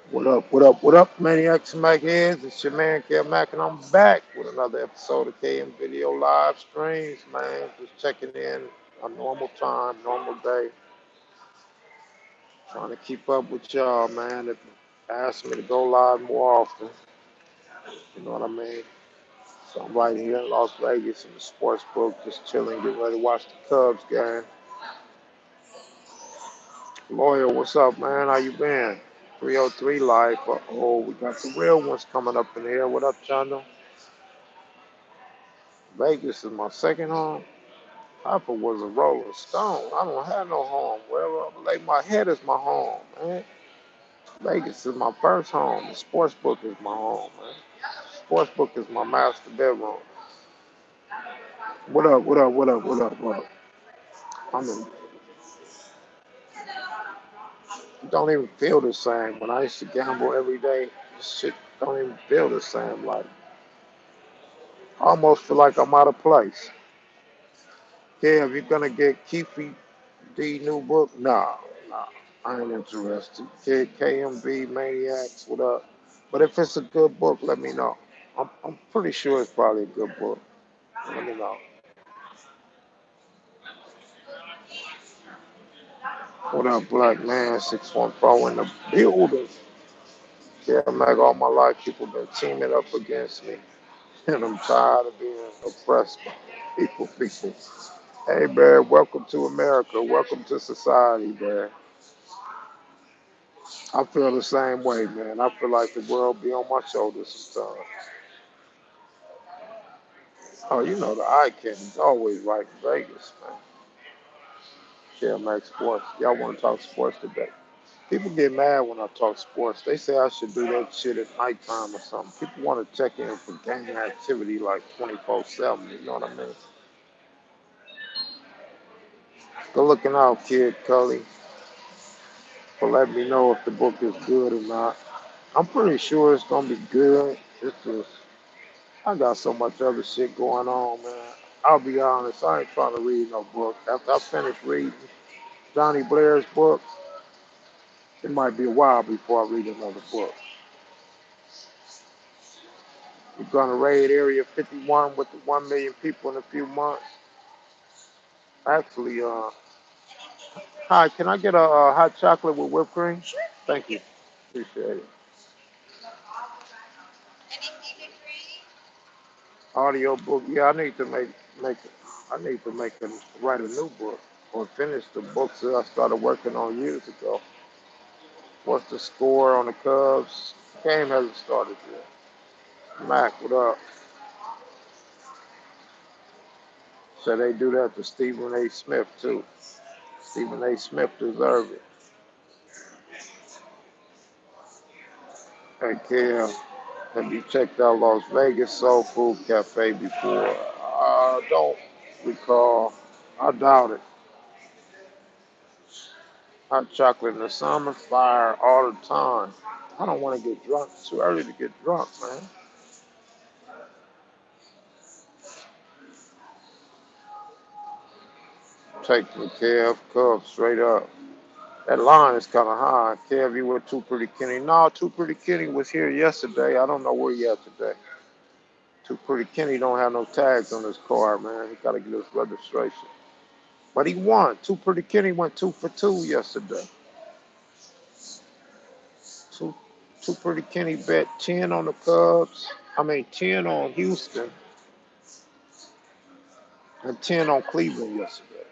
What up, what up, what up, Maniacs and Mike Heads? It's your man, Kev Mack, and I'm back with another episode of KM Video Live Streams, man. Just checking in a normal time, normal day. Trying to keep up with y'all, man. If ask me to go live more often, you know what I mean? So I'm right here in Las Vegas in the sports book, just chilling, getting ready to watch the Cubs game. Lawyer, what's up, man? How you been? 303 Life. Oh, we got the real ones coming up in here. What up, Chando? Vegas is my second home. Papa was a Rolling Stone. I don't have no home. Wherever I lay my head is my home, man. Vegas is my first home. The sports book is my home, man. Sports book is my master bedroom. What up, what up, what up, what up, what up? I mean, it don't even feel the same. When I used to gamble every day, this shit don't even feel the same. Like, I almost feel like I'm out of place. Yeah, if you're gonna get Keefe D new book, nah, I ain't interested. KMB Maniacs, what up? But if it's a good book, let me know. I'm pretty sure it's probably a good book. Let me know. What up, Black Man 614 in the building? Yeah, Mac, all my life people been teaming up against me, and I'm tired of being oppressed by people. Hey, Bear, welcome to America. Welcome to society, Bear. I feel the same way, man. I feel like the world be on my shoulders sometimes. Oh, you know the eye candy's always right in Vegas, man. Yeah, Max Sports. Y'all want to talk sports today? People get mad when I talk sports. They say I should do that shit at nighttime or something. People want to check in for gang activity like 24/7. You know what I mean? Go looking out, kid Cully, for letting me know if the book is good or not. I'm pretty sure it's gonna be good. It's just I got so much other shit going on, man. I'll be honest, I ain't trying to read no book. After I finish reading Johnny Blair's book, it might be a while before I read another book. We're gonna raid Area 51 with the 1 million people in a few months. Actually, hi, can I get a, hot chocolate with whipped cream? Thank you. Appreciate it. Audio book. Yeah, make I need to make a write a new book or finish the books that I started working on years ago. What's the score on the Cubs? Game hasn't started yet. Mac, what up? So they do that to Stephen A. Smith too. Stephen A. Smith deserved it. Hey, Cam, have you checked out Las Vegas Soul Food Cafe before? I don't recall. I doubt it. Hot chocolate in the summer, fire all the time. I don't want to get drunk. It's too early to get drunk, man. Take me, Kev. Cubs straight up. That line is kind of high. Kev, you with Too Pretty Kenny? No, Too Pretty Kenny was here yesterday. I don't know where he at today. Too Pretty Kenny don't have no tags on his car, man. He got to get his registration. But he won. Too Pretty Kenny went 2 for 2 yesterday. Too, Too Pretty Kenny bet 10 on the Cubs. I mean, 10 on Houston and 10 on Cleveland yesterday.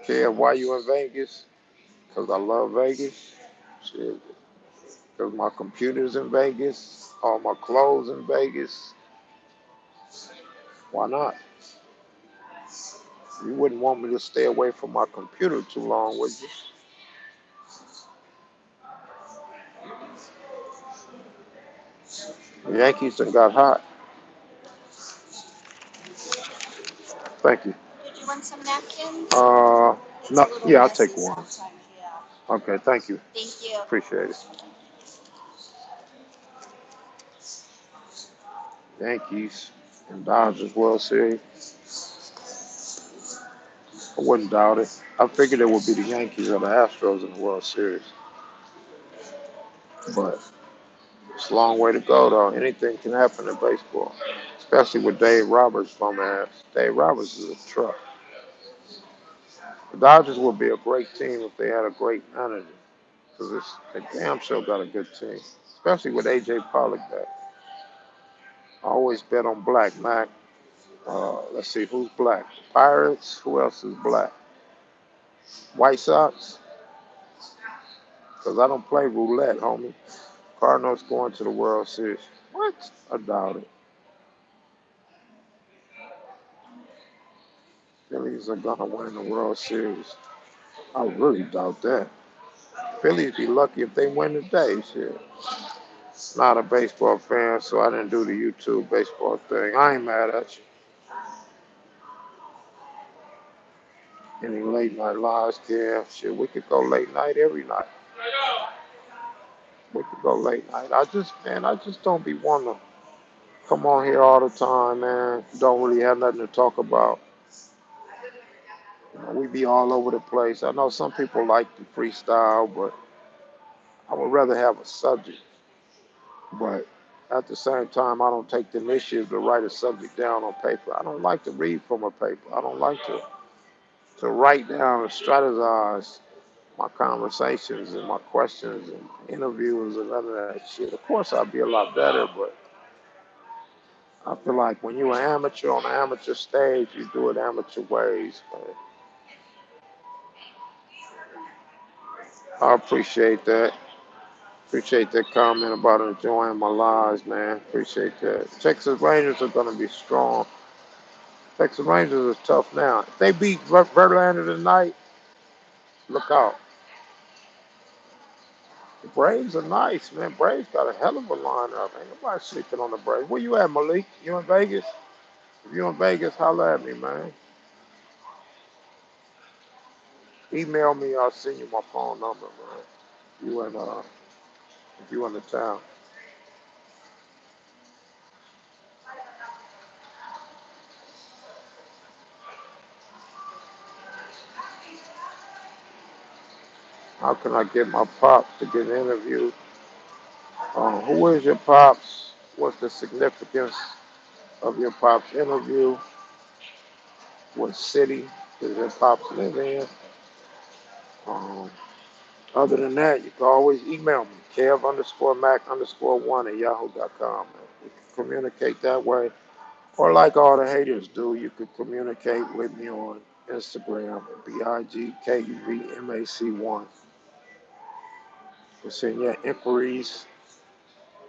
Kev, why you in Vegas? Because I love Vegas. Shit. Because my computer's in Vegas. All my clothes in Vegas. Why not? You wouldn't want me to stay away from my computer too long, would you? The Yankees done got hot. Thank you. Did you want some napkins? No, yeah, I'll take one. Okay, thank you. Thank you. Appreciate it. Yankees and Dodgers World Series. I wouldn't doubt it. I figured it would be the Yankees or the Astros in the World Series, but it's a long way to go, though. Anything can happen in baseball, especially with Dave Roberts' bum ass. Dave Roberts is a truck. The Dodgers would be a great team if they had a great manager, because they damn sure got a good team, especially with AJ Pollock back. I always bet on black, Mac. Let's see who's black. Pirates. Who else is black? White Sox. Because I don't play roulette, homie. Cardinals going to the World Series. What? I doubt it. Phillies are gonna win the World Series. I really doubt that. Phillies be lucky if they win today. Shit. Not a baseball fan, so I didn't do the YouTube baseball thing. I ain't mad at you. Any late night lives, Kev? Shit, we could go late night every night. We could go late night. I just don't be wanting to come on here all the time, man. Don't really have nothing to talk about. You know, we be all over the place. I know some people like the freestyle, but I would rather have a subject. But at the same time, I don't take the initiative to write a subject down on paper. I don't like to read from a paper. I don't like to write down and strategize my conversations and my questions and interviews and none of that shit. Of course, I'd be a lot better, but I feel like when you're an amateur on an amateur stage, you do it amateur ways. Man. I appreciate that. Appreciate that comment about enjoying my lives, man. Appreciate that. Texas Rangers are going to be strong. Texas Rangers are tough now. If they beat Verlander tonight, look out. The Braves are nice, man. Braves got a hell of a lineup. Ain't nobody sleeping on the Braves. Where you at, Malik? You in Vegas? If you in Vegas, holla at me, man. Email me. I'll send you my phone number, man. You in if you in the town. How can I get my pops to get interviewed? Who is your pops? What's the significance of your pops interview? What city does your pops live in? Um, Other than that, you can always email me, Kev underscore Mac underscore one at yahoo.com. We can communicate that way. Or like all the haters do, you could communicate with me on Instagram at BIGKUVMAC1. You send your inquiries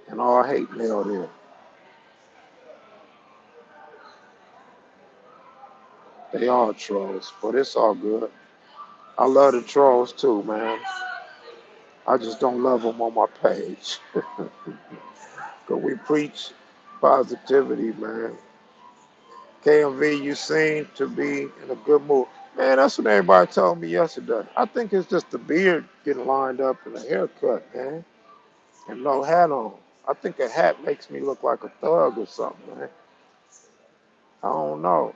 and all hate mail there. They are trolls, but it's all good. I love the trolls too, man. I just don't love them on my page. Because we preach positivity, man. KMV, you seem to be in a good mood. Man, that's what everybody told me yesterday. I think it's just the beard getting lined up and a haircut, man, and no hat on. I think a hat makes me look like a thug or something, man. I don't know.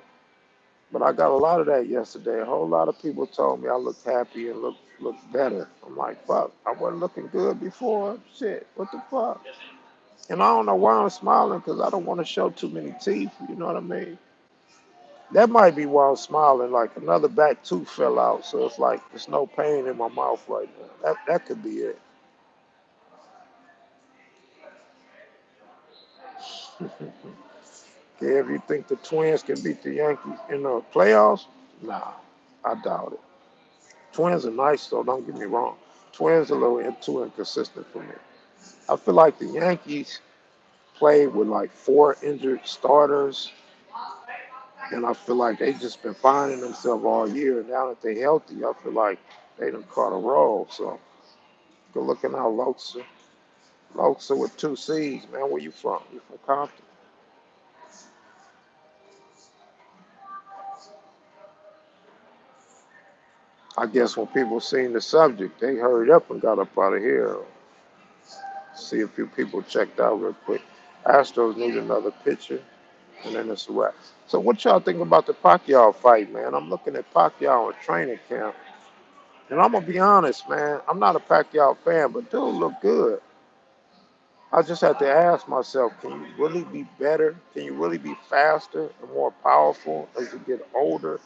But I got a lot of that yesterday. A whole lot of people told me I looked happy and looked better. I'm like, fuck, I wasn't looking good before. Shit, what the fuck? And I don't know why I'm smiling because I don't want to show too many teeth. You know what I mean? That might be why I'm smiling. Like another back tooth fell out, so it's like there's no pain in my mouth right now. That could be it. Yeah, if you think the Twins can beat the Yankees in the playoffs, nah, I doubt it. Twins are nice though. Don't get me wrong. Twins are a little too inconsistent for me. I feel like the Yankees played with like four injured starters, and I feel like they just been finding themselves all year. Now that they healthy, I feel like they done caught a roll. So good looking out, Loxa. Loxa with two C's, man. Where you from? You from Compton? I guess when people seen the subject, they hurried up and got up out of here. See a few people checked out real quick. Astros need another pitcher. and then it's a wrap. So what y'all think about the Pacquiao fight, man? I'm looking at Pacquiao in training camp, and I'm gonna be honest, man. I'm not a Pacquiao fan, but dude look good. I just have to ask myself, can you really be better? Can you really be faster and more powerful as you get older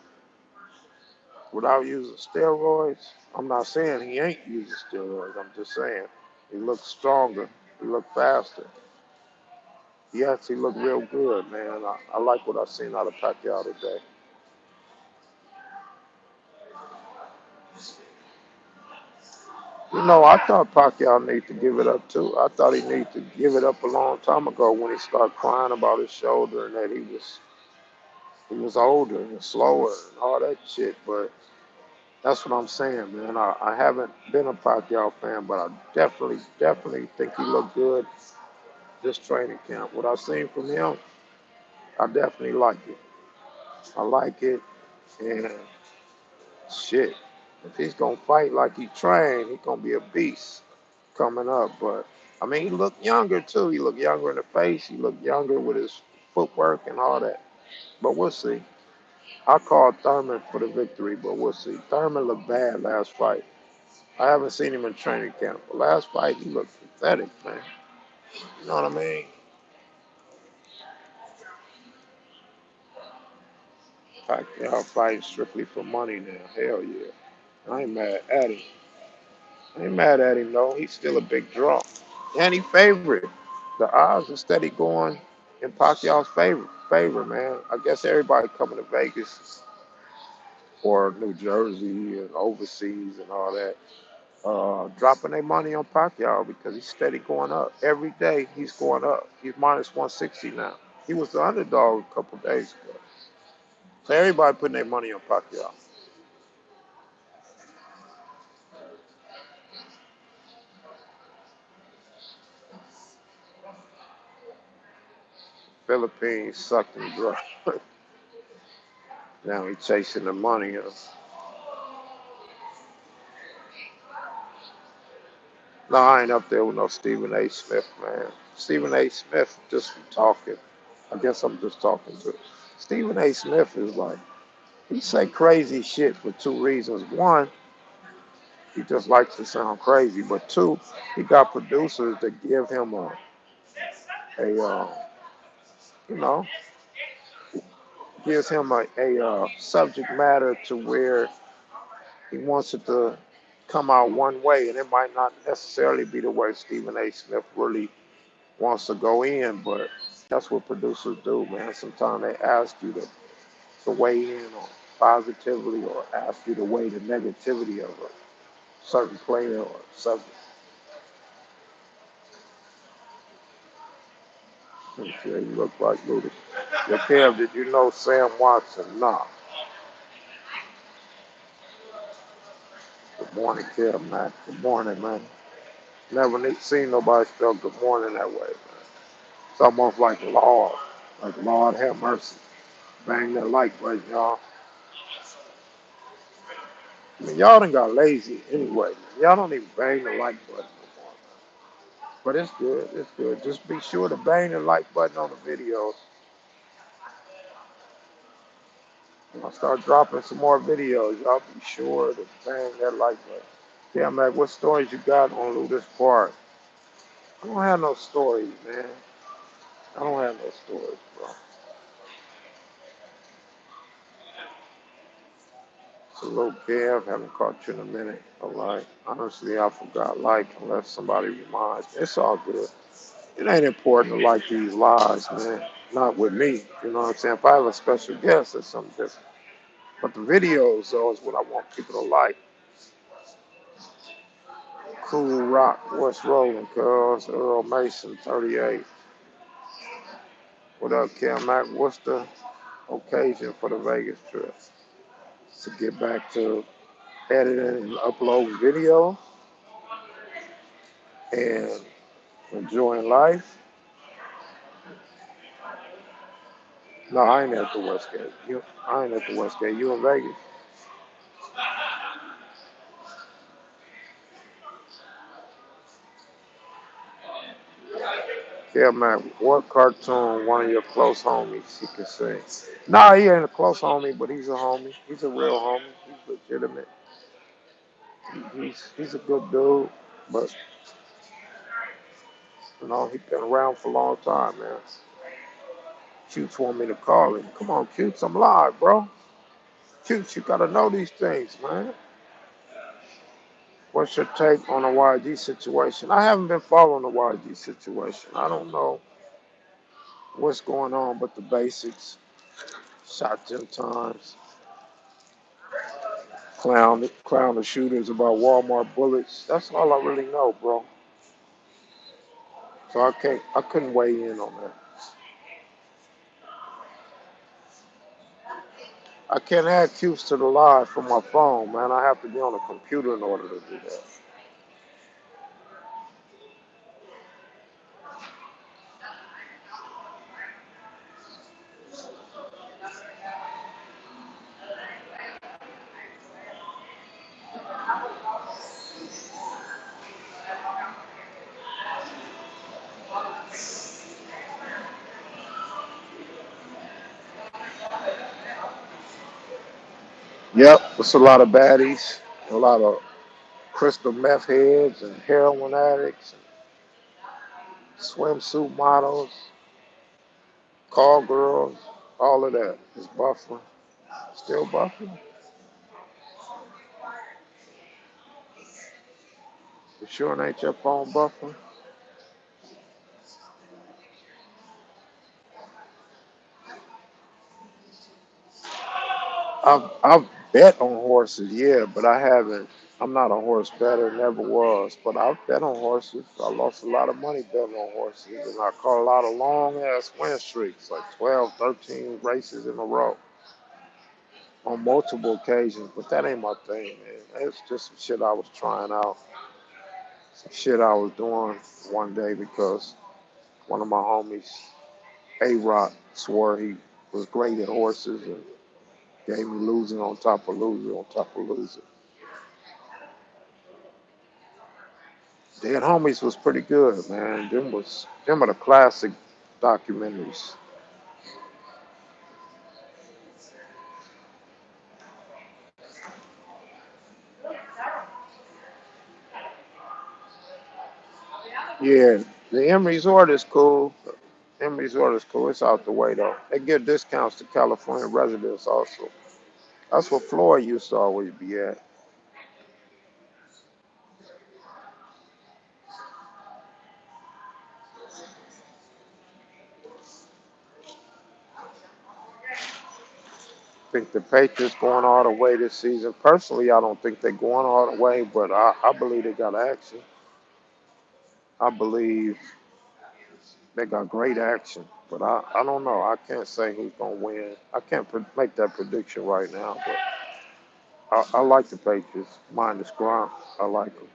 without using steroids? I'm not saying he ain't using steroids. I'm just saying he looks stronger. He looked faster. He actually looked real good, man. I like what I seen out of Pacquiao today. You know, I thought Pacquiao needed to give it up too. I thought he needed to give it up a long time ago when he started crying about his shoulder and that he was older and slower and all that shit. But that's what I'm saying, man. I haven't been a Pacquiao fan, but I definitely think he looked good this training camp. What I've seen from him, I definitely like it. I like it, and shit. If he's gonna fight like he trained, he's gonna be a beast coming up. But I mean, he looked younger too. He looked younger in the face. He looked younger with his footwork and all that. But we'll see. I called Thurman for the victory, but we'll see. Thurman looked bad last fight. I haven't seen him in training camp. But last fight, he looked pathetic, man. You know what I mean? Pacquiao fighting strictly for money now. Hell yeah. I ain't mad at him. I ain't mad at him, though. He's still a big draw. And he favorite. The odds are steady going in Pacquiao's favor, man. I guess everybody coming to Vegas or New Jersey and overseas and all that, dropping their money on Pacquiao because he's steady going up. Every day he's going up. He's minus 160 now. He was the underdog a couple days ago. So everybody putting their money on Pacquiao. Philippines sucked him dry. Now he's chasing the money. No, I ain't up there with no Stephen A. Smith, man. Stephen A. Smith just talking. I guess I'm just talking to. Stephen A. Smith is like, he say crazy shit for two reasons. One, he just likes to sound crazy. But two, he got producers that give him a you know, gives him a subject matter to where he wants it to come out one way, and it might not necessarily be the way Stephen A. Smith really wants to go in, but that's what producers do, man. Sometimes they ask you to weigh in on positivity or ask you to weigh the negativity of a certain player or subject. I'm sure you look like Luda. Your Kev, did you know Sam Watson? Nah. Good morning, Kev, man. Good morning, man. Never seen nobody spell good morning that way, man. It's almost like Lord. Like Lord have mercy. Bang that like button, y'all. I mean, y'all done got lazy anyway, man. Y'all don't even bang the like button no more. But it's good. It's good. Just be sure to bang the like button on the videos. When I start dropping some more videos, y'all be sure to bang that like button. Yeah, Mac, what stories you got on Ludus Park? I don't have no stories, man. I don't have no stories, bro. Salute, Kev. Haven't caught you in a minute. All right. Honestly, I forgot like unless somebody reminds me. It's all good. It ain't important to like these lives, man. Not with me. You know what I'm saying? If I have a special guest, it's something different. But the videos, though, is what I want people to like. Cool Rock, what's rolling, cuz? Earl Mason, 38. What up, Cam Mac? What's the occasion for the Vegas trip? To get back to editing and uploading video and enjoying life. No, I ain't at the Westgate. I ain't at the Westgate. You in Vegas? Yeah, man. What cartoon one of your close homies he can sing? Nah, he ain't a close homie, but he's a homie. He's a real homie. He's legitimate. He's a good dude, but he's been around for a long time, man. Cutes want me to call him. Come on, Cutes, I'm live, bro. Cutes, you gotta know these things, man. What's your take on the YG situation? I haven't been following the YG situation. I don't know what's going on, but the basics. Shot 10 times. Clown the shooters about Walmart bullets. That's all I really know, bro. So I couldn't weigh in on that. I can't add cubes to the live from my phone, man. I have to be on a computer in order to do that. Yep, it's a lot of baddies, a lot of crystal meth heads and heroin addicts, and swimsuit models, call girls, all of that is buffering. Still buffering? You sure it ain't your phone buffering? I've bet on horses, yeah, but I haven't. I'm not a horse bettor, never was. But I've bet on horses. I lost a lot of money betting on horses, and I caught a lot of long ass win streaks, like 12, 13 races in a row on multiple occasions. But that ain't my thing, man. It's just some shit I was trying out, some shit I was doing one day because one of my homies, A Rock, swore he was great at horses and gave me losing on top of losing on top of losing. Dead Homies was pretty good, man. Them are the classic documentaries. Yeah, the M Resort is cool. M Resort is cool. It's out the way though. They give discounts to California residents also. That's what Floyd used to always be at. I think the Patriots going all the way this season. Personally, I don't think they're going all the way, but I believe they got action. I believe they got great action, but I don't know. I can't say who's gonna win. I can't make that prediction right now, but I like the Patriots. Minus Gronk, I like them.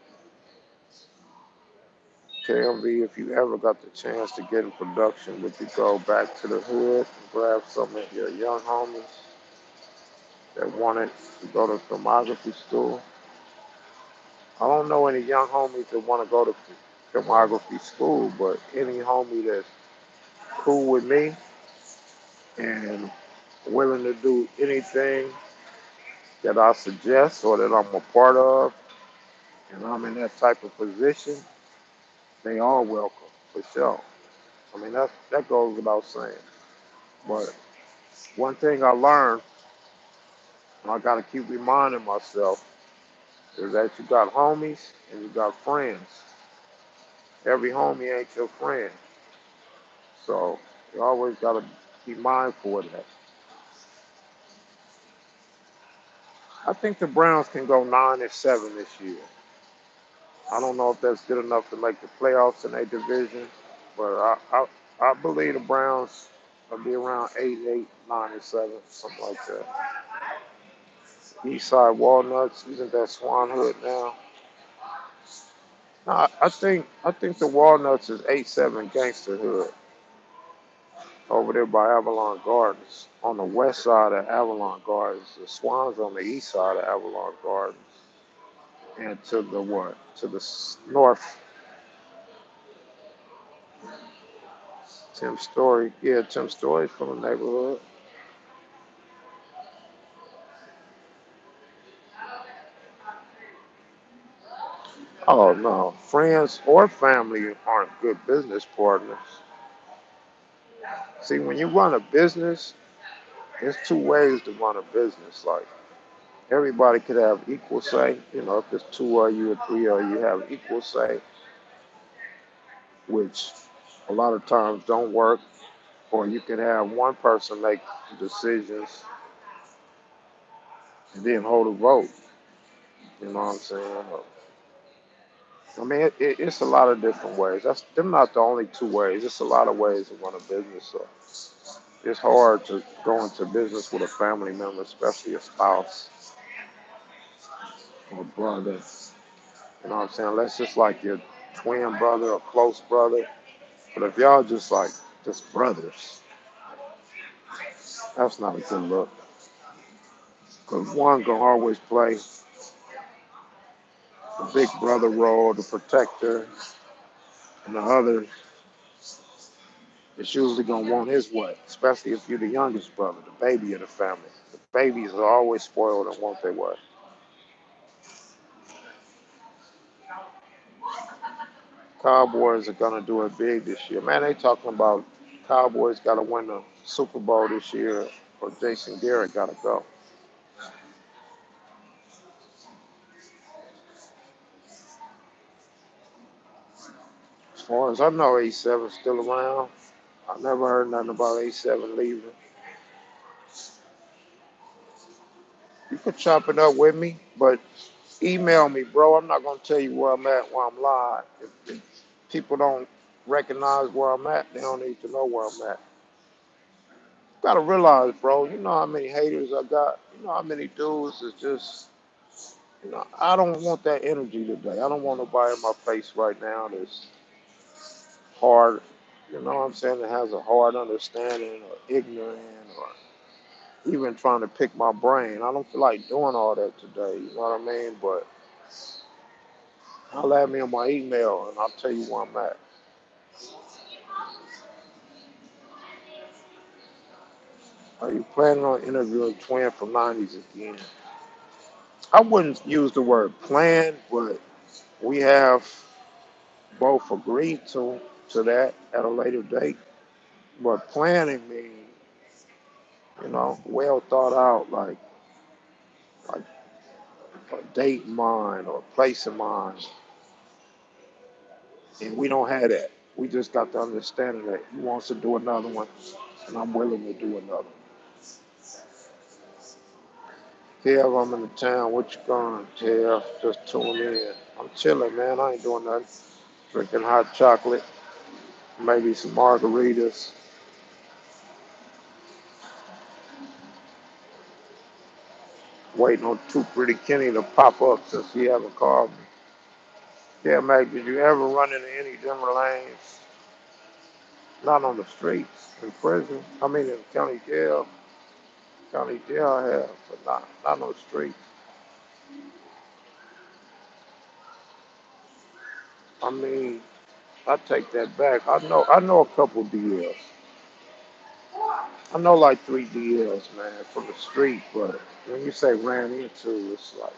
KMV, if you ever got the chance to get in production, would you go back to the hood and grab some of your young homies that wanted to go to filmography school? I don't know any young homies that want to go to filmography school, but any homie that's cool with me and willing to do anything that I suggest or that I'm a part of, and I'm in that type of position, they are welcome for sure. I mean, that goes without saying. But one thing I learned, and I got to keep reminding myself, is that you got homies and you got friends. Every homie ain't your friend. So you always got to be mindful of that. I think the Browns can go 9-7 this year. I don't know if that's good enough to make the playoffs in a division, but I believe the Browns will be around 8-8, 9-7, something like that. Eastside Walnuts, isn't that Swan Hood now? No, I think the Walnuts is 8-7 Gangster Hood over there by Avalon Gardens on the west side of Avalon Gardens. The Swans on the east side of Avalon Gardens, and to the what? To the north. Tim Story. Yeah, Tim Story's from the neighborhood. Oh no, friends or family aren't good business partners. See, when you run a business, there's two ways to run a business. Like everybody could have equal say. You know, if there's two of you or three of you have equal say, which a lot of times don't work. Or you can have one person make decisions and then hold a vote. You know what I'm saying? I mean, it's a lot of different ways. That's them not the only two ways. It's a lot of ways to run a business. So it's hard to go into business with a family member, especially a spouse or brother. You know what I'm saying? Unless it's like your twin brother or close brother. But if y'all just brothers, that's not a good look. Because one gonna always play the big brother role, the protector, and the other is usually gonna want his way, especially if you're the youngest brother, the baby of the family. The babies are always spoiled and want their way. Cowboys are gonna do it big this year. Man, they talking about Cowboys gotta win the Super Bowl this year or Jason Garrett gotta go. As far as I know, A7's still around. I never heard nothing about A7 leaving. You can chop it up with me, but email me, bro. I'm not gonna tell you where I'm at while I'm live. If people don't recognize where I'm at, they don't need to know where I'm at. You gotta realize, bro. You know how many haters I got. You know how many dudes is just. You know, I don't want that energy today. I don't want nobody in my face right now that's hard. You know what I'm saying? That has a hard understanding or ignorant or even trying to pick my brain. I don't feel like doing all that today. You know what I mean? But I'll add me on my email and I'll tell you where I'm at. Are you planning on interviewing Twin from 90s again? I wouldn't use the word plan, but we have both agreed to that at a later date. But planning means, well thought out, like a date in mind or a place in mind. And we don't have that. We just got the understanding that he wants to do another one, and I'm willing to do another one. Kev, I'm in the town. What you going, Kev? Just tuning in. I'm chilling, man. I ain't doing nothing. Drinking hot chocolate, maybe some margaritas, waiting on Too Pretty Kenny to pop up since he haven't called me. Yeah, Mac, did you ever run into any dimmer lanes? Not on the streets, in prison. I mean, in county jail. County jail I have, but not on the streets. I mean, I take that back. I know a couple DLs. I know like three DLs, man, from the street. But when you say ran into, it's like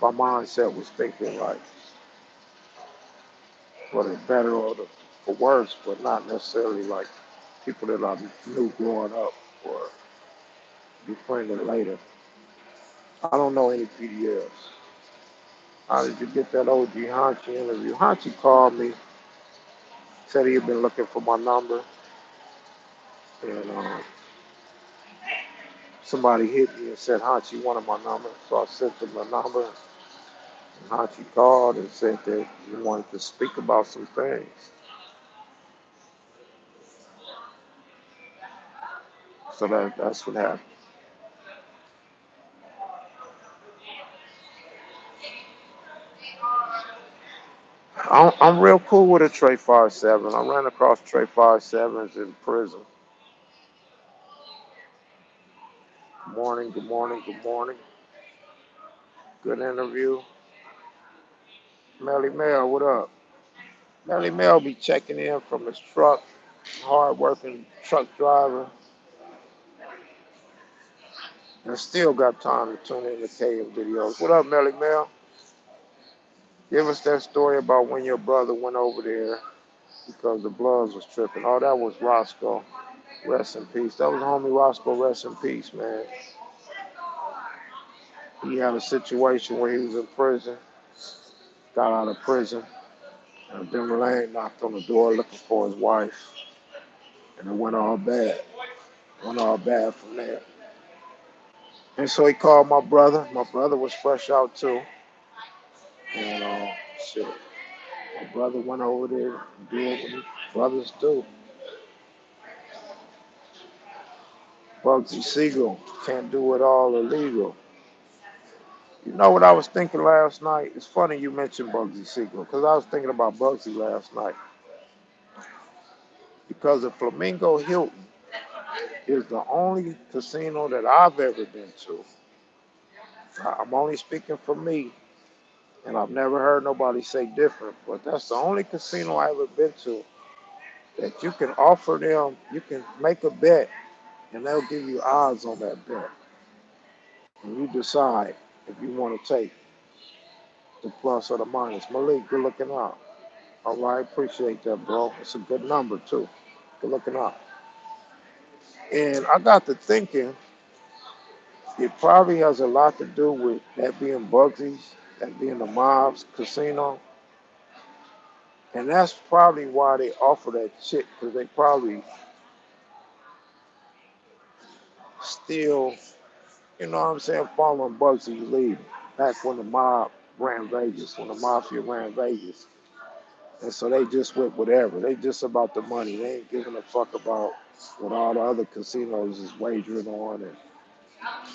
my mindset was thinking like for the better or the for worse, but not necessarily like people that I knew growing up or befriended later. I don't know any PDLs. How did you get that OG Hachi interview? Hachi called me, said he had been looking for my number, and somebody hit me and said Hachi wanted my number, so I sent him the number. And Hachi called and said that he wanted to speak about some things. So that's what happened. I'm real cool with a Trey 5-7. I ran across Trey 5-7s in prison. Good morning, good morning, good morning. Good interview. Melly Mel, what up? Melly Mel be checking in from his truck. hard working truck driver, and still got time to tune in to KM videos. What up, Melly Mel? Give us that story about when your brother went over there because the Bloods was tripping. Oh, that was Roscoe. Rest in peace. That was homie Roscoe. Rest in peace, man. He had a situation where he was in prison, got out of prison, and Ben Lane knocked on the door looking for his wife, and it went all bad. Went all bad from there. And so he called my brother. My brother was fresh out too. And shit, my brother went over there and did what brothers do. Bugsy Siegel can't do it all illegal. You know what I was thinking last night? It's funny you mentioned Bugsy Siegel because I was thinking about Bugsy last night. Because the Flamingo Hilton is the only casino that I've ever been to. I'm only speaking for me, and I've never heard nobody say different, but that's the only casino I've ever been to that you can offer them, you can make a bet, and they'll give you odds on that bet. And you decide if you want to take the plus or the minus. Malik, good looking out. All right, appreciate that, bro. It's a good number, too. Good looking out. And I got to thinking, it probably has a lot to do with that being Bugsy's, that being the mob's casino. And that's probably why they offer that shit, because they probably still, you know what I'm saying, following Bugsy's lead. Back when the mob ran Vegas, when the mafia ran Vegas. And so they just went whatever. They just about the money. They ain't giving a fuck about what all the other casinos is wagering on and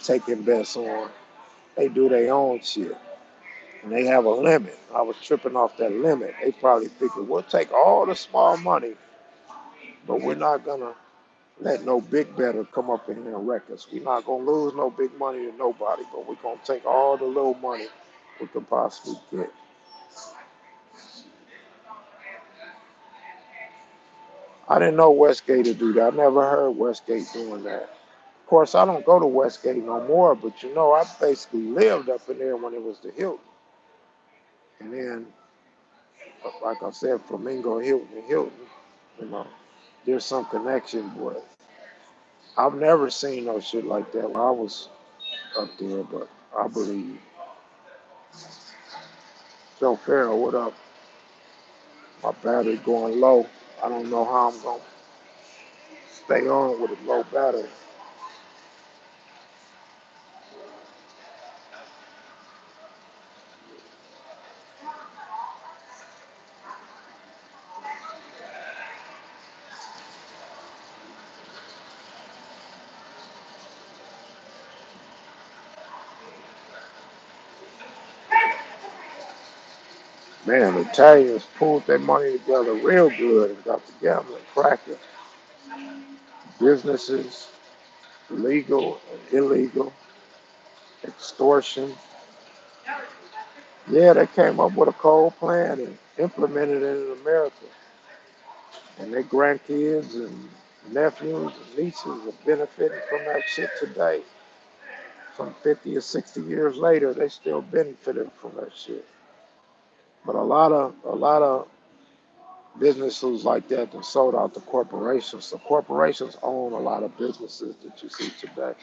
taking bets on. They do their own shit. And they have a limit. I was tripping off that limit. They probably figured we'll take all the small money, but we're not gonna let no big better come up in here and wreck us. We're not gonna lose no big money to nobody, but we're gonna take all the little money we could possibly get. I didn't know Westgate would do that. I never heard Westgate doing that. Of course, I don't go to Westgate no more, but you know, I basically lived up in there when it was the Hilton. And then, like I said, Flamingo, Hilton, and Hilton, you know, there's some connection, but I've never seen no shit like that when I was up there, but I believe. Joe Farrell, what up? My battery going low. I don't know how I'm going to stay on with a low battery. Man, the Italians pulled their money together real good and got the gambling cracking. Businesses, legal and illegal, extortion. Yeah, they came up with a cold plan and implemented it in America. And their grandkids and nephews and nieces are benefiting from that shit today. Some 50 or 60 years later, they still benefiting from that shit. But a lot of businesses like that that sold out to corporations. So corporations own a lot of businesses that you see today.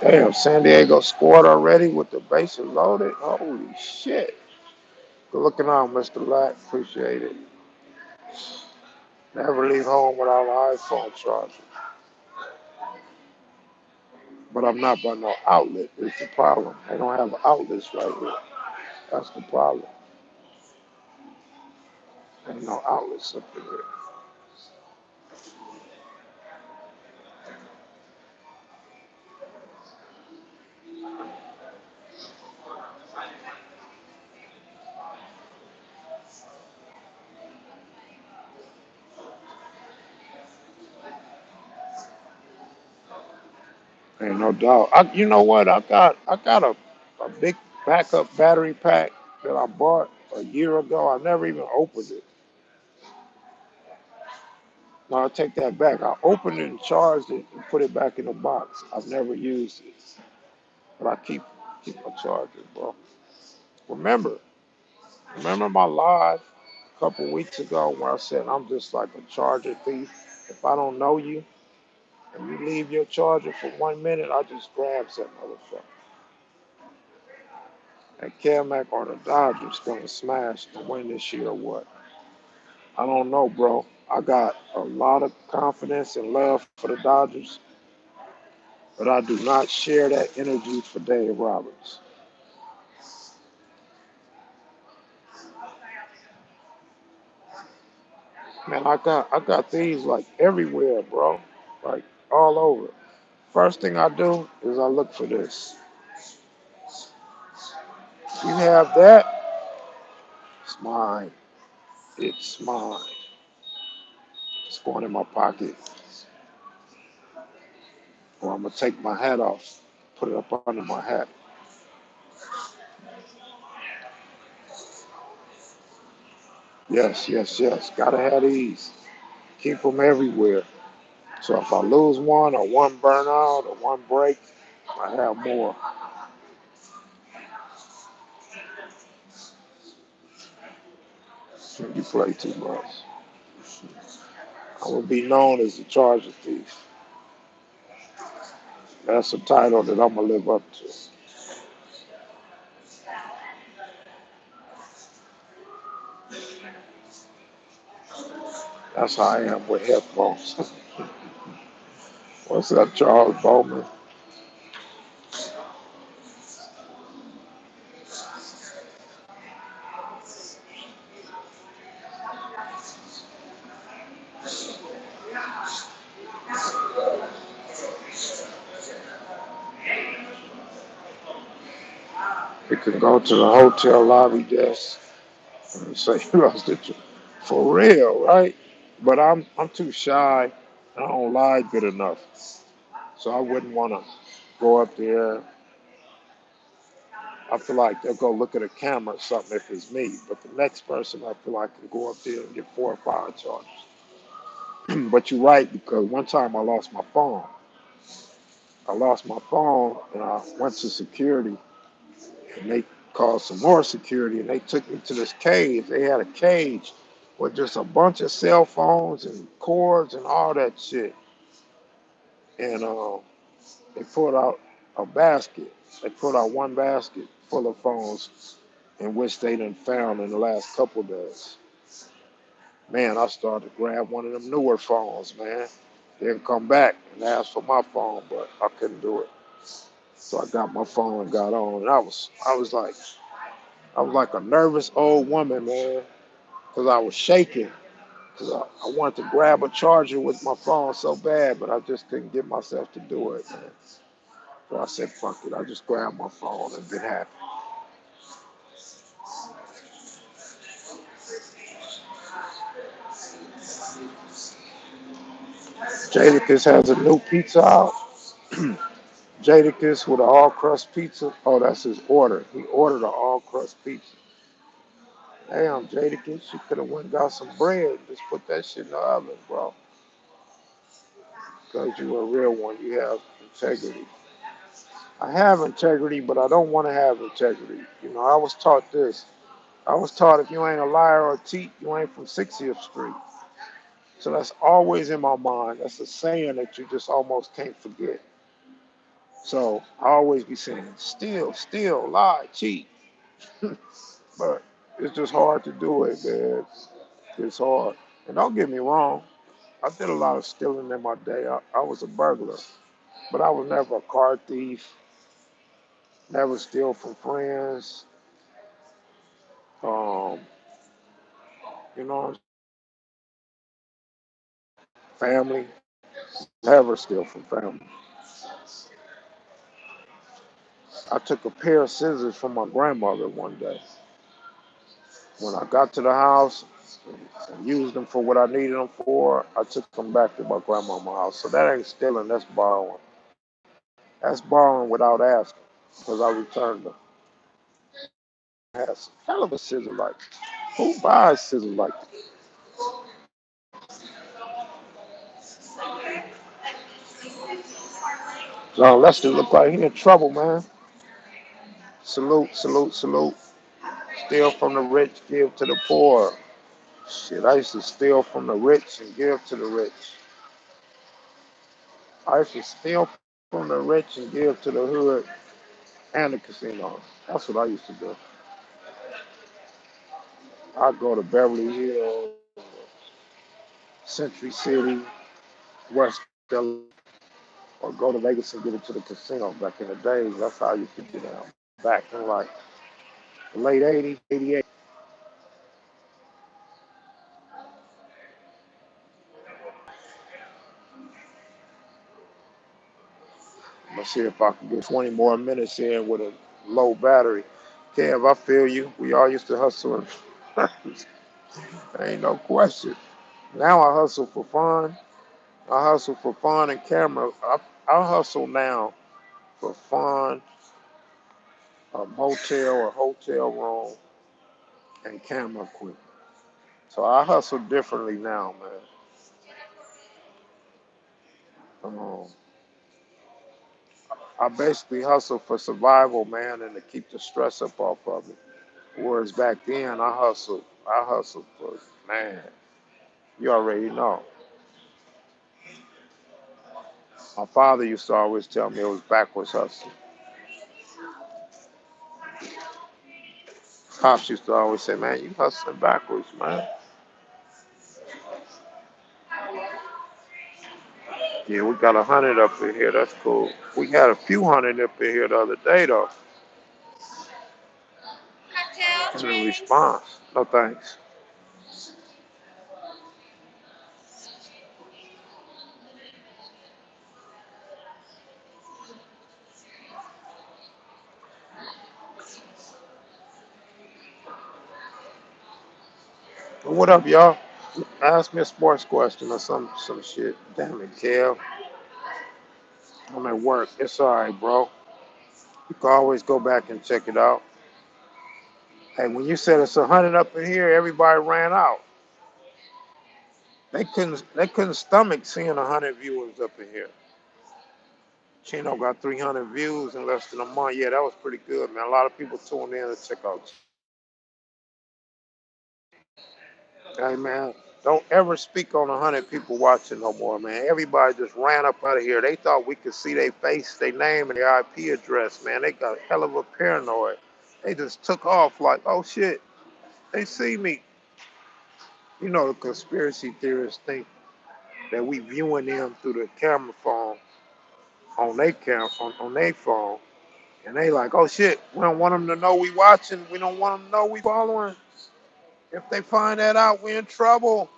Damn, San Diego scored already with the bases loaded. Holy shit. Good looking out, Mr. Lack. Appreciate it. Never leave home without an iPhone charger. But I'm not by no outlet. It's the problem. They don't have outlets right here. That's the problem. Ain't no outlets up in here. Ain't no doubt. You know what? I got a big backup battery pack that I bought a year ago. I never even opened it. No, I take that back. I opened it and charged it and put it back in the box. I've never used it, but I keep my charger, bro. Remember, remember my live a couple weeks ago where I said I'm just like a charger thief. If I don't know you and you leave your charger for 1 minute, I just grab that motherfucker. And Cadillac or the Dodgers gonna smash to win this year or what? I don't know, bro. I got a lot of confidence and love for the Dodgers, but I do not share that energy for Dave Roberts. Man, I got these like everywhere, bro. Like all over. First thing I do is I look for this. If you have that, it's mine. It's mine. It's going in my pocket. Or I'm gonna take my hat off, put it up under my hat. Yes, yes, yes. Gotta have these. Keep them everywhere. So if I lose one or one burn out or one break, I have more. You play too much. I will be known as the Charger Thief. That's a title that I'm gonna live up to. That's how I am with headphones. What's up, Charles Bowman? You can go to the hotel lobby desk and say you lost it for real, right? But I'm too shy. I don't lie good enough, so I wouldn't want to go up there. I feel like they'll go look at a camera or something if it's me. But the next person, I feel like can go up there and get 4 or 5 charges. But you're right because one time I lost my phone. I lost my phone and I went to security and they called some more security and they took me to this cage. They had a cage with just a bunch of cell phones and cords and all that shit. And they pulled out a basket. They pulled out one basket full of phones in which they done found in the last couple of days. Man, I started to grab one of them newer phones, man. Then come back and ask for my phone, but I couldn't do it. So I got my phone and got on, and I was like a nervous old woman, man, because I was shaking, because I wanted to grab a charger with my phone so bad, but I just couldn't get myself to do it, man. So I said, fuck it, I just grabbed my phone and been happy. Jadakiss has a new pizza out. Jadakiss with an all crust pizza. Oh, that's his order. He ordered an all crust pizza. Damn, Jadakiss, you could have went and got some bread and just put that shit in the oven, bro. Because you a real one. You have integrity. I have integrity, but I don't want to have integrity. You know, I was taught this. I was taught if you ain't a liar or a cheat, you ain't from 60th Street. So that's always in my mind. That's a saying that you just almost can't forget. So I always be saying, steal, lie, cheat. But it's just hard to do it, man. It's hard. And don't get me wrong, I did a lot of stealing in my day. I was a burglar, but I was never a car thief, never steal from friends. Um, you know, family, never steal from family. I took a pair of scissors from my grandmother one day. When I got to the house and used them for what I needed them for, I took them back to my grandmama's house. So that ain't stealing, that's borrowing. That's borrowing without asking, because I returned them. Has a hell of a scissor like. Who buys scissors like that? So Lester look like he in trouble, man. Salute, salute, salute. Steal from the rich, give to the poor. Shit, I used to steal from the rich and give to the rich. I used to steal from the rich and give to the hood and the casinos. That's what I used to do. I'd go to Beverly Hills, Century City, West LA, or go to Vegas and give it to the casino back in the days. That's how I used to get down. Back in like the late 80s, 88. Let's see if I can get 20 more minutes in with a low battery. Kev, I feel you. We all used to hustle. Ain't no question. Now I hustle for fun. I hustle for fun and camera. I hustle now for fun, a motel or hotel room, and camera equipment. So I hustle differently now, man. I basically hustle for survival, man, and to keep the stress up off of it. Whereas back then, I hustled for, man, you already know. My father used to always tell me it was backwards hustle. Pops used to always say, man, you hustling backwards, man. Yeah, we got 100 up in here. That's cool. We had a few hundred up in here the other day, though. In response, no thanks. But what up, y'all? Ask me a sports question or some shit. Damn it, Kev. I'm at work. It's all right, bro. You can always go back and check it out. Hey, when you said it's 100 up in here, everybody ran out. They couldn't stomach seeing 100 viewers up in here. Chino got 300 views in less than a month. Yeah, that was pretty good, man. A lot of people tuned in to check out. Hey, man, don't ever speak on 100 people watching no more, man. Everybody just ran up out of here. They thought we could see their face, their name, and their IP address, man. They got hell of a paranoid. They just took off like, oh shit, they see me. You know, the conspiracy theorists think that we viewing them through the camera phone on their phone, and they like, oh shit, we don't want them to know we watching. We don't want them to know we following. If they find that out, we in trouble.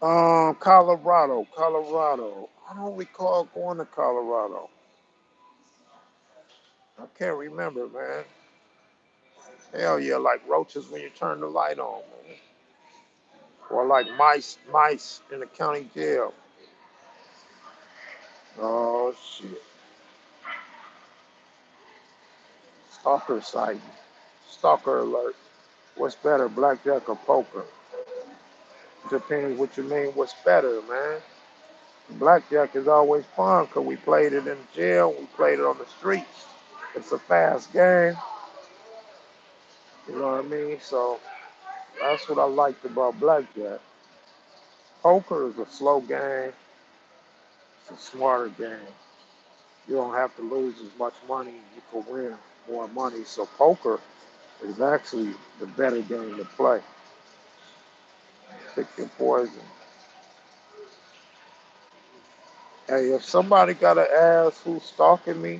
Colorado, Colorado. I don't recall going to Colorado. I can't remember, man. Hell yeah, like roaches when you turn the light on, man. Or like mice in the county jail. Oh shit. Stalker sighting. Stalker alert. What's better, blackjack or poker? Depends what you mean. What's better, man? Blackjack is always fun because we played it in jail. We played it on the streets. It's a fast game. You know what I mean? So that's what I liked about blackjack. Poker is a slow game. It's a smarter game. You don't have to lose as much money. You can win more money. So poker is actually the better game to play. Pick your poison. Hey, if somebody got to ask who's stalking me,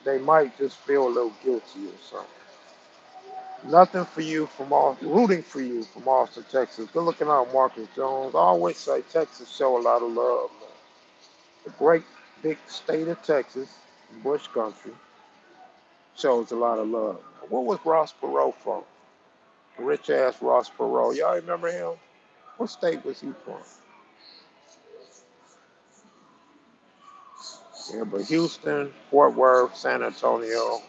they might just feel a little guilty or something. Nothing for you from all rooting for you from Austin, Texas. Good looking out, Marcus Jones. I always say Texas show a lot of love, man. The great big state of Texas, Bush country, shows a lot of love. What was Ross Perot from? Rich ass Ross Perot. Y'all remember him? What state was he from? Yeah, but Houston, Fort Worth, San Antonio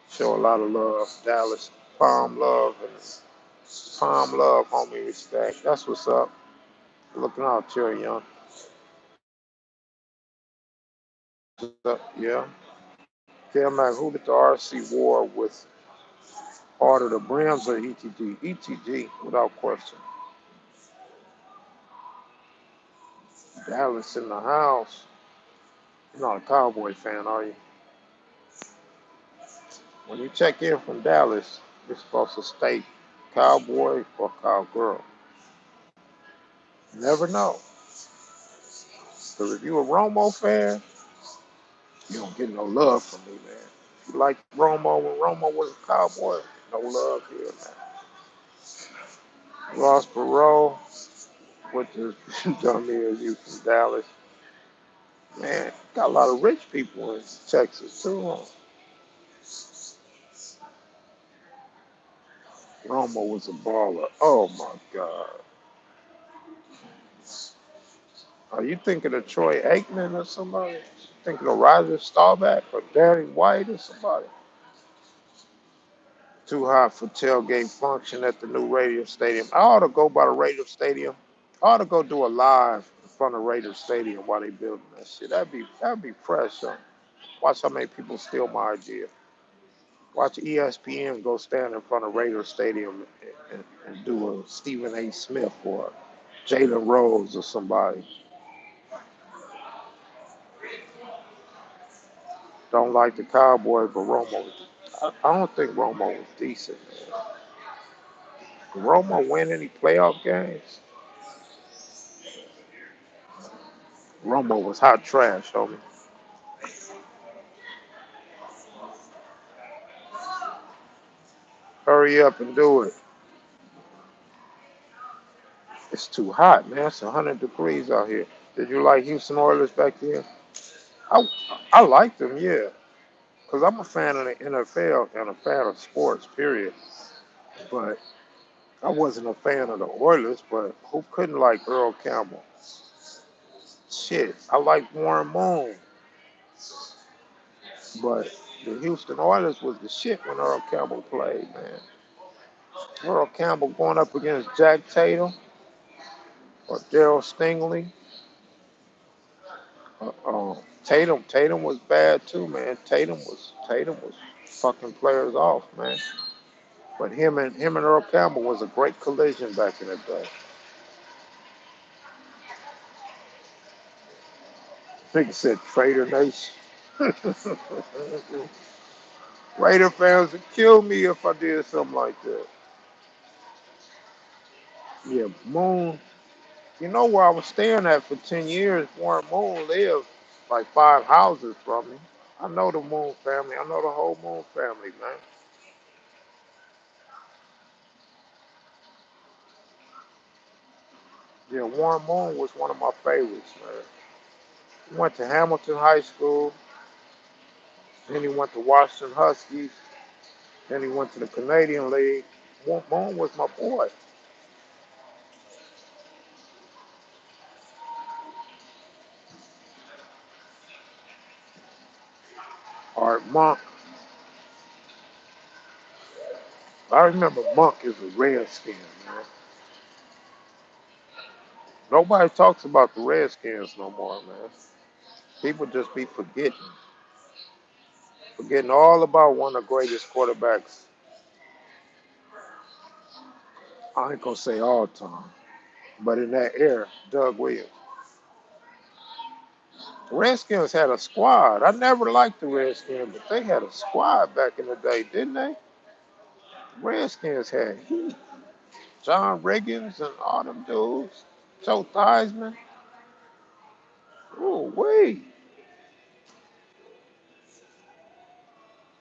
show a lot of love. Dallas, palm love, homie, respect. That's what's up. Looking out, Cherry Young. Yeah. Tell Mac, who did the RC war with harder, the Rams or ETG? ETG, without question. Dallas in the house. You're not a Cowboy fan, are you? When you check in from Dallas, you're supposed to state Cowboy or Cowgirl. You never know. Because if you're a Romo fan, you don't get no love from me, man. If you like Romo when Romo was a Cowboy, no love here, man. Ross Perot, what this dummy is you from Dallas. Man, got a lot of rich people in Texas, too. Huh? Romo was a baller. Oh, my God. Are you thinking of Troy Aikman or somebody? Thinking of Roger Staubach or Danny White or somebody? Too hot for tailgate function at the new Radio Stadium. I ought to go by the Radio Stadium. I ought to go do a live in front of Radio Stadium while they building that shit. That'd be fresh. Huh? Watch how many people steal my idea. Watch ESPN go stand in front of Radio Stadium and do a Stephen A. Smith or Jalen Rose or somebody. Don't like the Cowboys, but Romo. I don't think Romo was decent, man. Did Romo win any playoff games? Romo was hot trash, homie. Hurry up and do it. It's too hot, man. It's 100 degrees out here. Did you like Houston Oilers back then? I I liked them, yeah, because I'm a fan of the NFL and a fan of sports, period. But I wasn't a fan of the Oilers. But who couldn't like Earl Campbell? Shit, I like Warren Moon, but the Houston Oilers was the shit when Earl Campbell played, man. Earl Campbell going up against Jack Tatum or Daryl Stingley. Tatum was bad too, man. Tatum was fucking players off, man. But him and Earl Campbell was a great collision back in the day. Nigga said Trader Nation. Raider fans would kill me if I did something like that. Yeah, Moon. You know where I was staying at for 10 years? Warren Moon lived like 5 houses from me. I know the Moon family. I know the whole Moon family, man. Yeah, Warren Moon was one of my favorites, man. He went to Hamilton High School, then he went to Washington Huskies, then he went to the Canadian League. Moon was my boy. Art Monk. I remember Monk is a Redskin, man. Nobody talks about the Redskins no more, man. People just be forgetting all about one of the greatest quarterbacks. I ain't gonna say all time, but in that era, Doug Williams. The Redskins had a squad. I never liked the Redskins, but they had a squad back in the day, didn't they? The Redskins had heat. John Riggins and all them dudes. Joe Theismann. Ooh, wee.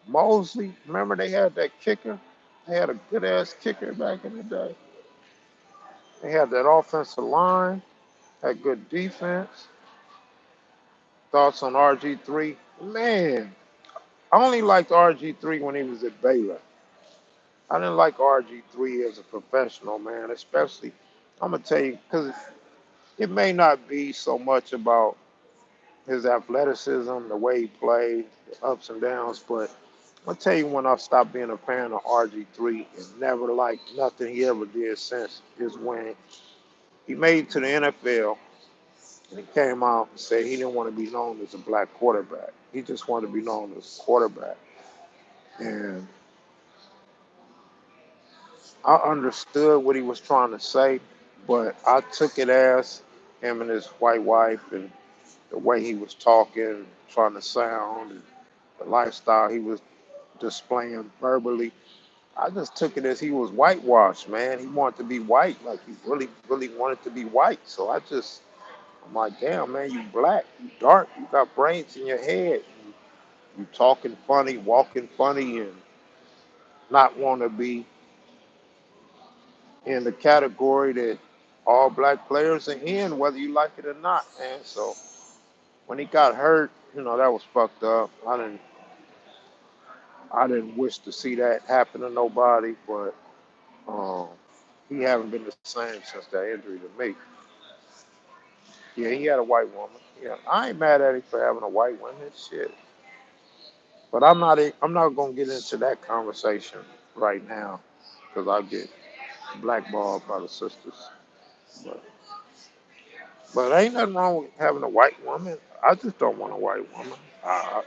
Mosley. Remember they had that kicker? They had a good ass kicker back in the day. They had that offensive line, had good defense. Thoughts on RG3? Man, I only liked RG3 when he was at Baylor. I didn't like RG3 as a professional, man, especially, I'm going to tell you, because it may not be so much about his athleticism, the way he played, the ups and downs. But I'll tell you when I stopped being a fan of RG3 and never liked nothing he ever did since is when he made it to the NFL and he came out and said he didn't want to be known as a black quarterback. He just wanted to be known as a quarterback. And I understood what he was trying to say, but I took it as him and his white wife and the way he was talking, trying to sound, and the lifestyle he was displaying verbally. I just took it as he was whitewashed, man. He wanted to be white, like he really, really wanted to be white. So I'm like, damn, man, you black, you dark, you got brains in your head, you talking funny, walking funny, and not want to be in the category that all black players are in, whether you like it or not, man. So when he got hurt, that was fucked up. I didn't wish to see that happen to nobody, but um, he haven't been the same since that injury to me. Yeah, he had a white woman. Yeah, I ain't mad at him for having a white woman. Shit, but I'm not gonna get into that conversation right now because I get blackballed by the sisters. But but ain't nothing wrong with having a white woman. I just don't want a white woman. I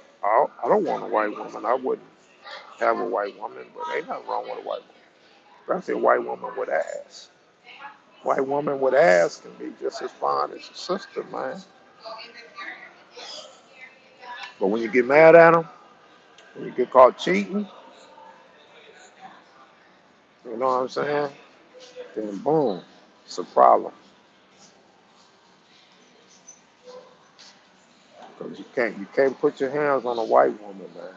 don't want a white woman. I wouldn't have a white woman, but ain't nothing wrong with a white woman. Especially a white woman with ass. White woman with ass can be just as fine as a sister, man. But when you get mad at them, when you get caught cheating, you know what I'm saying? Then boom, it's a problem. Because you can't put your hands on a white woman, man.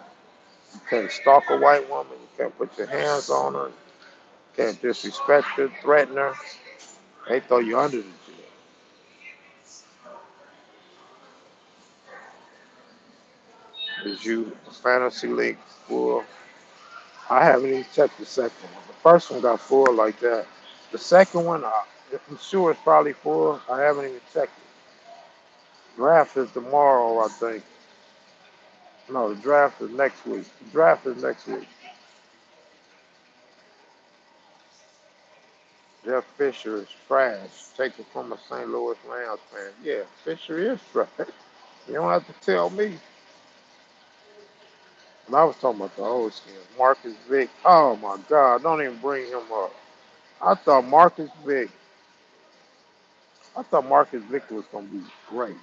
You can't stalk a white woman. You can't put your hands on her. You can't disrespect her, threaten her. They throw you under the jail. Is you a fantasy league full? I haven't even checked the second one. The first one got full like that. The second one, I'm sure it's probably full. I haven't even checked it. Draft is tomorrow, I think. No, the draft is next week. The draft is next week. Jeff Fisher is trash. Taken from a St. Louis Rams fan. Yeah, Fisher is trash. You don't have to tell me. But I was talking about the old skins. Marcus Vick. Oh my God, don't even bring him up. I thought Marcus Vick. I thought Marcus Vick was gonna be great.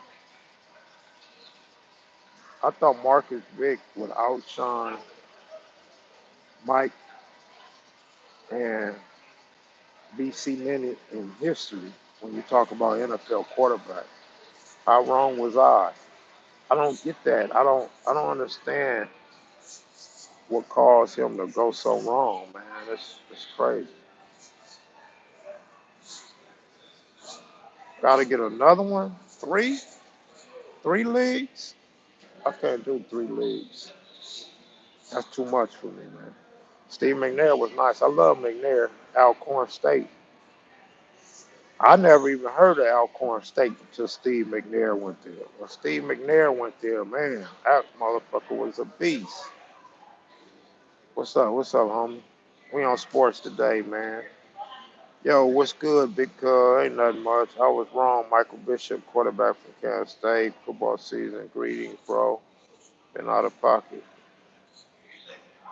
I thought Marcus Vick would outshine Mike and be cemented in history when you talk about NFL quarterback. How wrong was I? I don't get that. I don't understand what caused him to go so wrong, man. It's crazy. Gotta get another one? Three? Three leagues? I can't do three leagues. That's too much for me, man. Steve McNair was nice. I love McNair, Alcorn State. I never even heard of Alcorn State until Steve McNair went there. When Steve McNair went there, man, that motherfucker was a beast. What's up? What's up, homie? We on sports today, man. Yo, what's good, big cuz? Ain't nothing much. I was wrong. Michael Bishop, quarterback from Kansas State. Football season. Greetings, bro. Been out of pocket.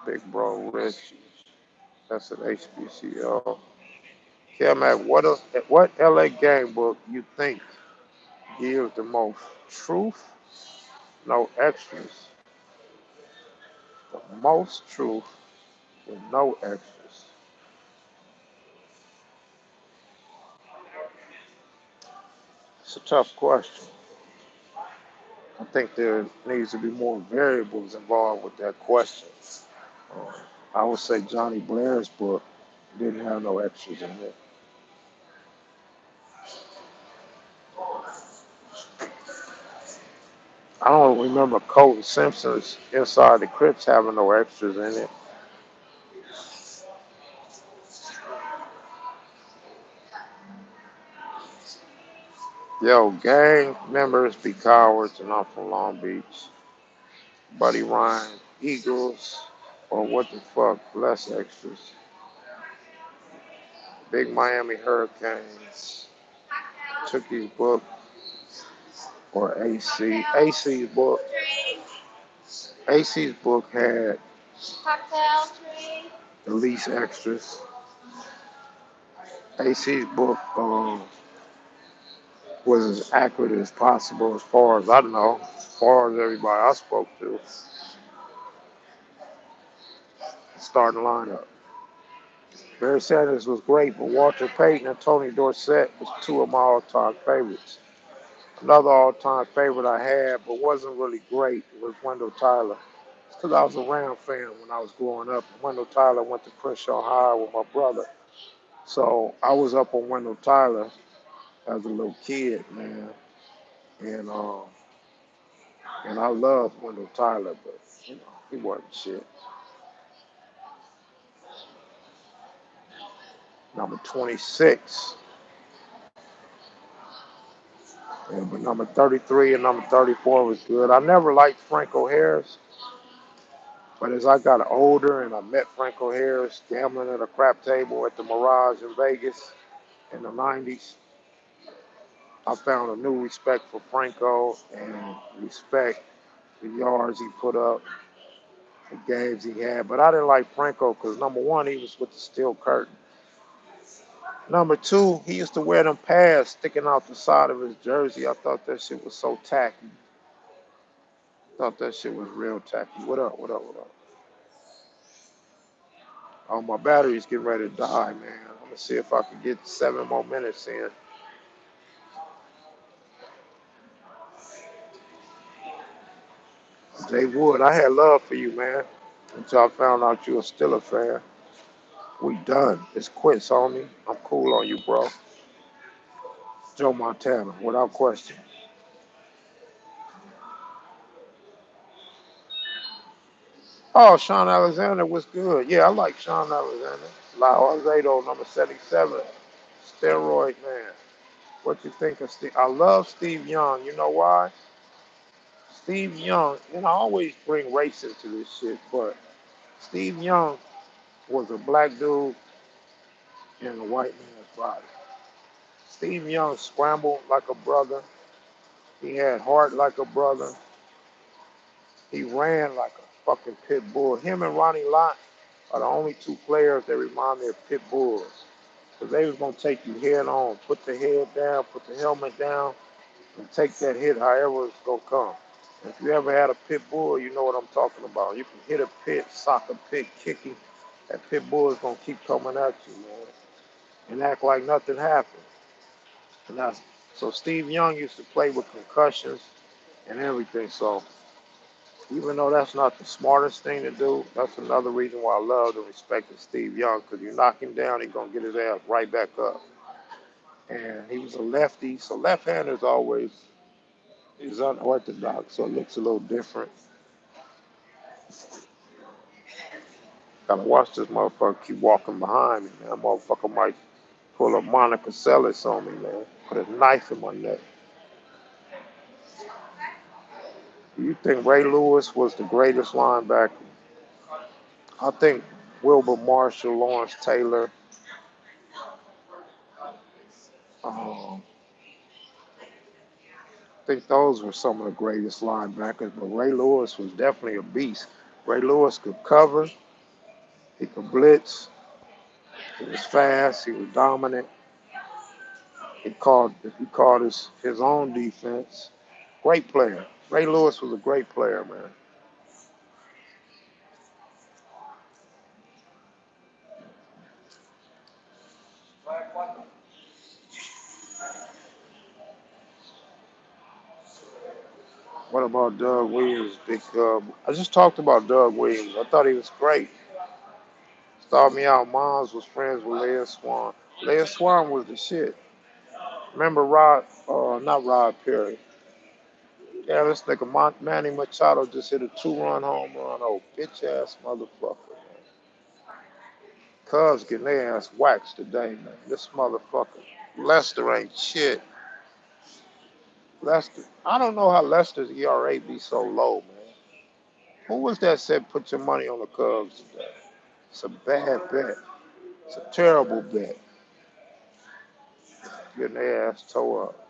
Big bro, Rich. That's an HBCO. Yeah, man, what LA game book you think gives the most truth, no extras? The most truth with no extras. It's a tough question. I think there needs to be more variables involved with that question. Uh, I would say Johnny Blair's book didn't have no extras in it. I don't remember Colton Simpson's Inside the Crypts having no extras in it. Yo, gang members be cowards, and I'm from Long Beach. Buddy Ryan, Eagles, or what the fuck, less extras. Big Miami Hurricanes, Tookie's book, or AC. AC's book had the least extras. AC's book was as accurate as possible as far as I know, as far as everybody I spoke to. Starting lineup. Barry Sanders was great, but Walter Payton and Tony Dorsett was two of my all-time favorites. Another all-time favorite I had, but wasn't really great, was Wendell Tyler. It's because I was a Ram fan when I was growing up. Wendell Tyler went to Crenshaw High with my brother. So I was up on Wendell Tyler as a little kid, man. And and I loved Wendell Tyler, but he wasn't shit. Number 26. Yeah, but number 33 and number 34 was good. I never liked Franco Harris, but as I got older and I met Franco Harris gambling at a crap table at the Mirage in Vegas in the 90s, I found a new respect for Franco and respect the yards he put up, the games he had. But I didn't like Franco because number one, he was with the steel curtain. Number two, he used to wear them pads sticking out the side of his jersey. I thought that shit was so tacky. Thought that shit was real tacky. What up? What up? What up? Oh, my battery's getting ready to die, man. I'm gonna see if I can get 7 more minutes in. Jay Wood, I had love for you, man. Until I found out you were still a fan. We done. It's quits on me. I'm cool on you, bro. Joe Montana, without question. Oh, Sean Alexander was good. Yeah, I like Sean Alexander. Lyle Alzado, number 77. Steroid man. What you think of Steve? I love Steve Young. You know why? Steve Young, and I always bring race into this shit, but Steve Young was a black dude in a white man's body. Steve Young scrambled like a brother. He had heart like a brother. He ran like a fucking pit bull. Him and Ronnie Lott are the only two players that remind me of pit bulls. Because they was going to take you head on, put the head down, put the helmet down, and take that hit however it's going to come. If you ever had a pit bull, you know what I'm talking about. You can hit a pit, sock a pit, kick him. That pit bull is going to keep coming at you, man, and act like nothing happened. And that's, so Steve Young used to play with concussions and everything. So even though that's not the smartest thing to do, that's another reason why I love and respect Steve Young. Because you knock him down, he's going to get his ass right back up. And he was a lefty, so left-handers always is unorthodox, so it looks a little different. Gotta watch this motherfucker keep walking behind me, man. That motherfucker might pull a Monica Seles on me, man. Put a knife in my neck. Do you think Ray Lewis was the greatest linebacker? I think Wilbur Marshall, Lawrence Taylor, um, I think those were some of the greatest linebackers, but Ray Lewis was definitely a beast. Ray Lewis could cover, he could blitz, he was fast, he was dominant. He called his own defense. Great player. Ray Lewis was a great player, man. What about Doug Williams? Big I just talked about Doug Williams. I thought he was great. Started me out. Moms was friends with Leah Swan. Leah Swan was the shit. Remember not Rod Perry. Yeah, this nigga Manny Machado just hit a two-run home run. Oh, bitch ass motherfucker. Cubs getting their ass waxed today, man. This motherfucker. Lester ain't shit. Lester. I don't know how Lester's ERA be so low, man. Who was that said put your money on the Cubs today? It's a bad bet. It's a terrible bet. Getting their ass tore up.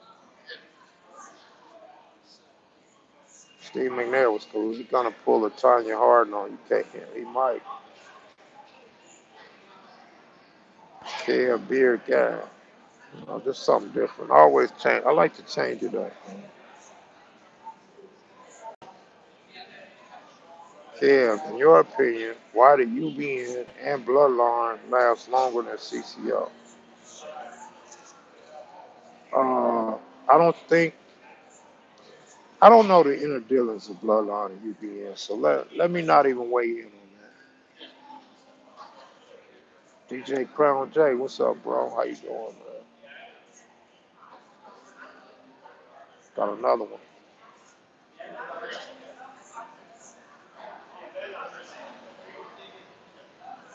Steve McNair was cool. He's gonna pull a Tanya Hardin on you, can't he? He might. Yeah, beard guy. Just something different. I always change. I like to change it up. Kev, in your opinion, why do UBN and Bloodline last longer than CCO? I don't think I don't know the inner dealings of Bloodline and UBN, so let me not even weigh in on that. DJ Crown J, what's up, bro? How you doing, man? Got another one.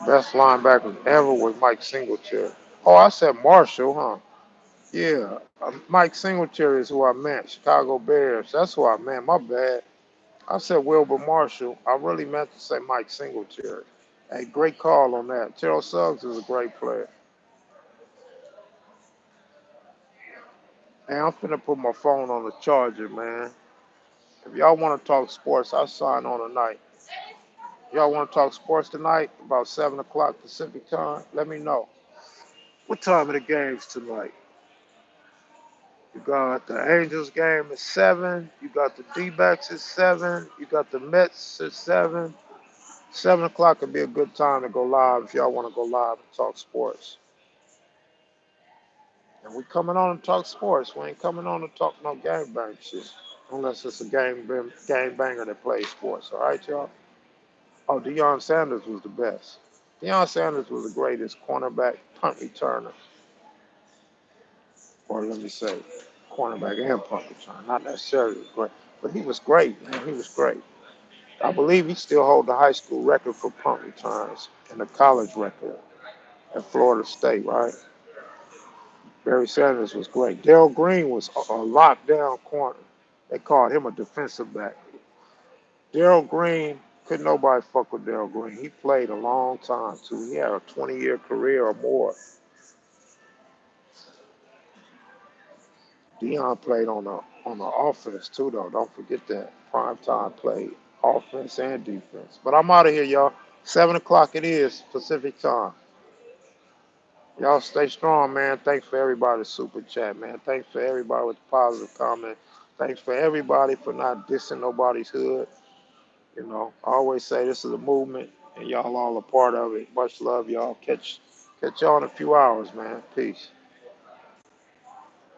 Best linebacker ever was Mike Singletary. Oh, I said Marshall, huh? Yeah, Mike Singletary is who I meant. Chicago Bears. That's who I meant. My bad. I said Wilbur Marshall. I really meant to say Mike Singletary. Hey, great call on that. Terrell Suggs is a great player. Hey, I'm finna put my phone on the charger, man. If y'all want to talk sports, I'll sign on tonight. Y'all want to talk sports tonight about 7 o'clock Pacific time? Let me know. What time are the games tonight? You got the Angels game at 7. You got the D-backs at 7. You got the Mets at 7. 7 o'clock would be a good time to go live if y'all want to go live and talk sports. And we coming on to talk sports. We ain't coming on to talk no game bang shit. Unless it's a game banger that plays sports. All right, y'all? Oh, Deion Sanders was the best. Deion Sanders was the greatest cornerback punt returner. Or let me say, cornerback and punt returner. Not necessarily great. But he was great, man. He was great. I believe he still holds the high school record for punt returns and the college record at Florida State, right? Barry Sanders was great. Darrell Green was a lockdown corner. They called him a defensive back. Darrell Green, couldn't nobody fuck with Darrell Green. He played a long time too. He had a 20-year career or more. Dion played on the offense too, though. Don't forget that. Prime time played offense and defense. But I'm out of here, y'all. 7 o'clock it is Pacific time. Y'all stay strong, man. Thanks for everybody's super chat, man. Thanks for everybody with the positive comment. Thanks for everybody for not dissing nobody's hood. I always say this is a movement, and y'all all a part of it. Much love, y'all. Catch y'all in a few hours, man. Peace.